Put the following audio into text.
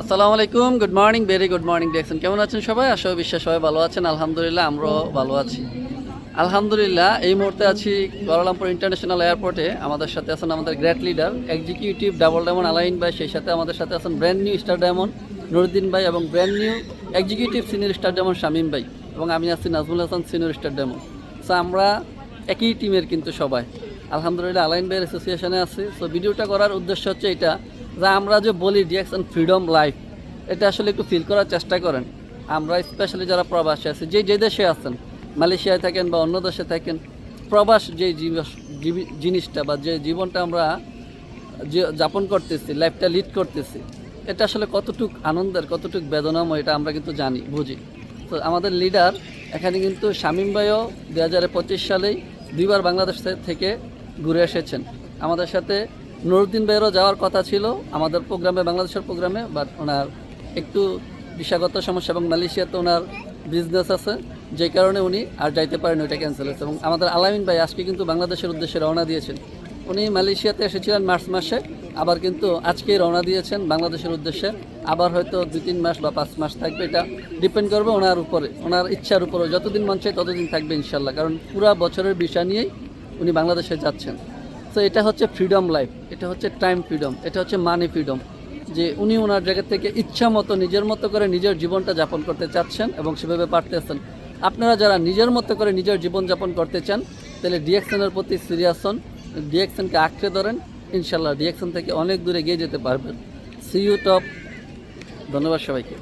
আসসালামু আলাইকুম, good morning, very good morning. দেখছেন কেমন আছেন সবাই? আশা বিশ্বাস সবাই ভালো আছেন। আলহামদুলিল্লাহ, আমরাও ভালো আছি। আলহামদুলিল্লাহ, এই মুহূর্তে আছি কুয়ালালামপুর ইন্টারন্যাশনাল এয়ারপোর্টে। আমাদের সাথে আছেন আমাদের great leader executive double diamond Alain ভাই, সেই সাথে আমাদের সাথে আছেন brand new star diamond Nuruddin ভাই এবং brand new executive senior star diamond Shamim ভাই, এবং আমি আছি Nazmul Hasan senior star diamond. So আমরা একই টিমের কিন্তু সবাই আলহামদুলিল্লাহ আলাইন ভাইয়ের অ্যাসোসিয়েশনে আছি। সো ভিডিওটা করার উদ্দেশ্য হচ্ছে এটা, যা আমরা যে বলি ডিএক্সন ফ্রিডম লাইফ, এটা আসলে একটু ফিল করার চেষ্টা করেন। আমরা স্পেশালি যারা প্রবাসী আছি, যে দেশে আছেন, মালয়েশিয়ায় থাকেন বা অন্য দেশে থাকেন, প্রবাস যে জিনিসটা বা যে জীবনটা আমরা যাপন করতেছি, লাইফটা লিড করতেছি, এটা আসলে কতটুক আনন্দের, কতটুক বেদনাময়, এটা আমরা কিন্তু জানি, বুঝি। তো আমাদের লিডার এখানে কিন্তু শামীম ভাইও 2025 সালেই 2বার বাংলাদেশ থেকে ঘুরে এসেছেন। আমাদের সাথে নুরুদ্দিন ভাইয়েরও যাওয়ার কথা ছিল আমাদের প্রোগ্রামে, বাংলাদেশের প্রোগ্রামে, বাট ওনার একটু বিষাগত সমস্যা এবং মালয়েশিয়াতে ওনার বিজনেস আছে, যে কারণে উনি আর যাইতে পারেন, ওইটা ক্যান্সেল হয়েছে। এবং আমাদের আলামিন ভাই আজকে কিন্তু বাংলাদেশের উদ্দেশ্যে রওনা দিয়েছেন। উনি মালয়েশিয়াতে এসেছিলেন মার্চ মাসে, আবার কিন্তু আজকেই রওনা দিয়েছেন বাংলাদেশের উদ্দেশ্যে। আবার হয়তো 2-3 মাস বা 5 মাস থাকবে, এটা ডিপেন্ড করবে ওনার উপরে, ওনার ইচ্ছার উপরে। যতদিন মন চায় ততদিন থাকবে ইনশাল্লাহ, কারণ পুরো বছরের বিষয় নিয়েই উনি বাংলাদেশে যাচ্ছেন। তো এটা হচ্ছে ফ্রিডম লাইফ, এটা হচ্ছে টাইম ফ্রিডম, এটা হচ্ছে মানি ফ্রিডম, যে উনি ওনার জায়গা থেকে ইচ্ছা মতো নিজের মতো করে নিজের জীবনটা যাপন করতে চাচ্ছেন এবং সেভাবে পারতেছেন। আপনারা যারা নিজের মতো করে নিজের জীবন যাপন করতে চান, তাহলে ডিএক্সএনের প্রতি সিরিয়াস হন, ডিএক্সএনকে আঁকড়ে ধরেন। ইনশাল্লাহ ডিএক্সএন থেকে অনেক দূরে এগিয়ে যেতে পারবেন। See you top. ধন্যবাদ সবাইকে।